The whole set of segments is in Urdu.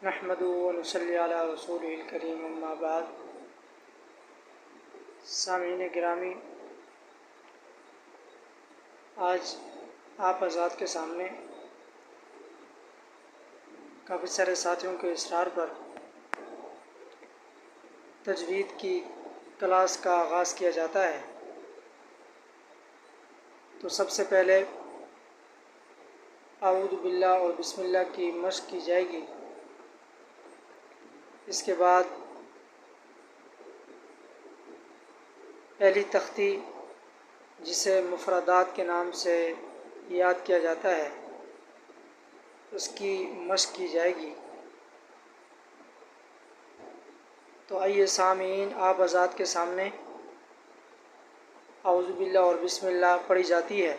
نحمدہ و نصلی علی رسولہ الکریم اما بعد۔ سامعین گرامی، آج آپ حضرات کے سامنے کافی سارے ساتھیوں کے اصرار پر تجوید کی کلاس کا آغاز کیا جاتا ہے، تو سب سے پہلے اعوذ باللہ اور بسم اللہ کی مشق کی جائے گی۔ اس کے بعد پہلی تختی، جسے مفردات کے نام سے یاد کیا جاتا ہے، اس کی مشق کی جائے گی۔ تو آئیے سامعین، آپ حضرات کے سامنے اعوذ باللہ اور بسم اللہ پڑھی جاتی ہے۔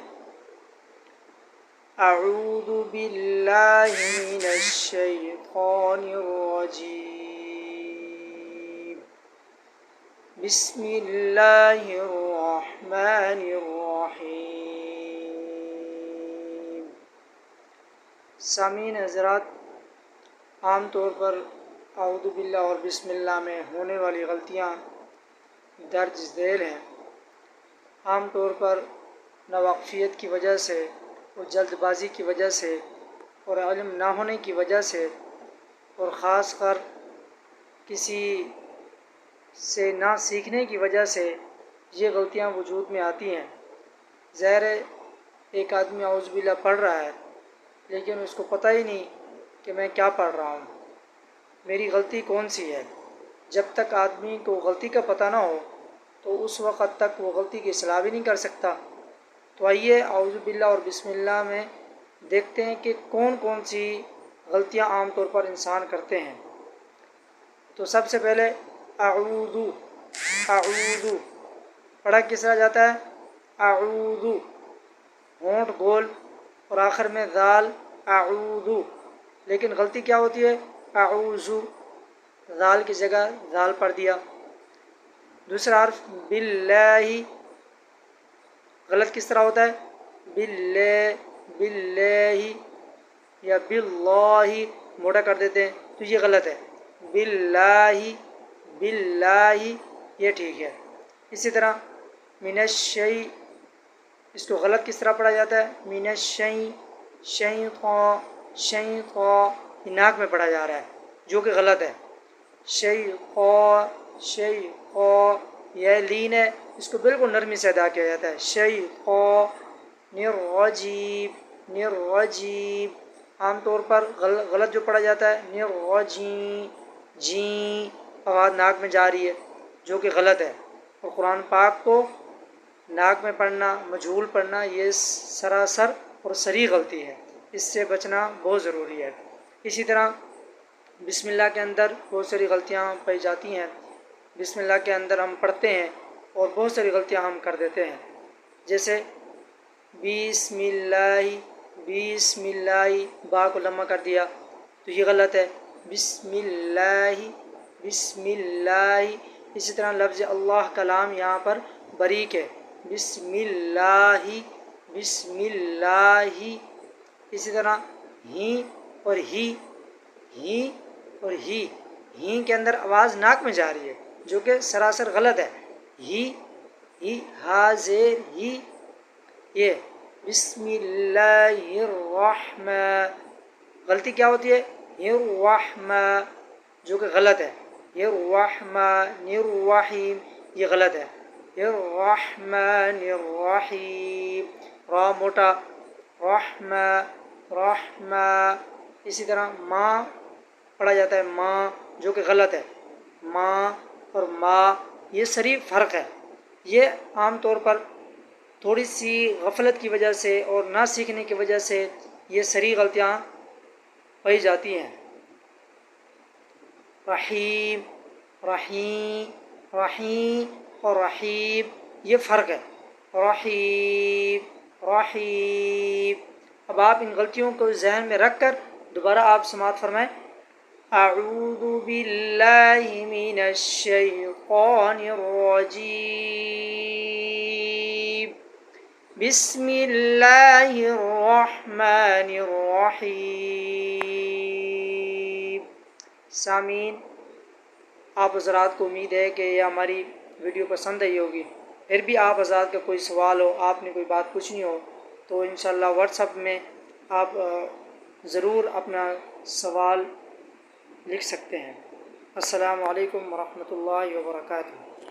اعوذ باللہ من الشیطان الرجیم، بسم اللہ الرحمن الرحیم۔ سامعین حضرات، عام طور پر اعوذ باللہ اور بسم اللہ میں ہونے والی غلطیاں درج ذیل ہیں۔ عام طور پر ناواقفیت کی وجہ سے اور جلد بازی کی وجہ سے اور علم نہ ہونے کی وجہ سے اور خاص کر کسی سے نہ سیکھنے کی وجہ سے یہ غلطیاں وجود میں آتی ہیں۔ ظاہر ہے ایک آدمی اعوذ باللہ پڑھ رہا ہے، لیکن اس کو پتہ ہی نہیں کہ میں کیا پڑھ رہا ہوں، میری غلطی کون سی ہے۔ جب تک آدمی کو غلطی کا پتہ نہ ہو تو اس وقت تک وہ غلطی کی اصلاح بھی نہیں کر سکتا۔ تو آئیے اعوذ باللہ اور بسم اللہ میں دیکھتے ہیں کہ کون کون سی غلطیاں عام طور پر انسان کرتے ہیں۔ تو سب سے پہلے اعوذ پڑھا کس طرح جاتا ہے؟ اعوذ، ہونٹ گول اور آخر میں ذال، اعوذ، لیکن غلطی کیا ہوتی ہے؟ اعوذ، ذال کی جگہ ذال پڑھ دیا۔ دوسرا حرف باللہ، غلط کس طرح ہوتا ہے؟ باللہ یا باللہ، موٹا کر دیتے ہیں تو یہ غلط ہے۔ باللہ یہ ٹھیک ہے۔ اسی طرح من الشیء، اس کو غلط کس طرح پڑھا جاتا ہے؟ من الشیء، شیطان، یہ ناک میں پڑھا جا رہا ہے جو کہ غلط ہے۔ شیء، یہ لین ہے، اس کو بالکل نرمی سے ادا کیا جاتا ہے۔ شیطان الرجیم، عام طور پر غلط جو پڑھا جاتا ہے جین، آواز ناک میں جا رہی ہے جو کہ غلط ہے۔ اور قرآن پاک کو ناک میں پڑھنا، مجہول پڑھنا، یہ سراسر اور صریح غلطی ہے، اس سے بچنا بہت ضروری ہے۔ اسی طرح بسم اللہ کے اندر بہت ساری غلطیاں پائی جاتی ہیں۔ بسم اللہ کے اندر ہم پڑھتے ہیں اور بہت ساری غلطیاں ہم کر دیتے ہیں، جیسے بسم اللہ، با کو لمبا کر دیا تو یہ غلط ہے۔ بسم اللہ، اسی طرح لفظ اللہ کا لام یہاں پر باریک ہے، بسم اللہ، اسی طرح ہی اور ہی کے اندر آواز ناک میں جا رہی ہے جو کہ سراسر غلط ہے۔ ہی حاضر ہی، یہ بسم اللہ الرحمن، غلطی کیا ہوتی ہے؟ الرحمن، جو کہ غلط ہے۔ الرحمن الرحیم، یہ غلط ہے۔ الرحمن الرحیم، را موٹا، رحمہ، اسی طرح ماں پڑھا جاتا ہے ماں، جو کہ غلط ہے۔ ماں اور ماں یہ صریح فرق ہے۔ یہ عام طور پر تھوڑی سی غفلت کی وجہ سے اور نہ سیکھنے کی وجہ سے یہ صریح غلطیاں پائی جاتی ہیں۔ رحیم اور رحیم یہ فرق ہے۔ رحیم، اب آپ ان غلطیوں کو ذہن میں رکھ کر دوبارہ آپ سماعت فرمائیں۔ اعوذ باللہ من الشیطان الرجیم، بسم اللہ الرحمن الرحیم۔ سامعین، آپ حضرات کو امید ہے کہ یہ ہماری ویڈیو پسند آئی ہوگی۔ پھر بھی آپ حضرات کا کوئی سوال ہو، آپ نے کوئی بات پوچھنی ہو تو انشاءاللہ واٹس ایپ میں آپ ضرور اپنا سوال لکھ سکتے ہیں۔ السلام علیکم ورحمۃ اللہ وبرکاتہ۔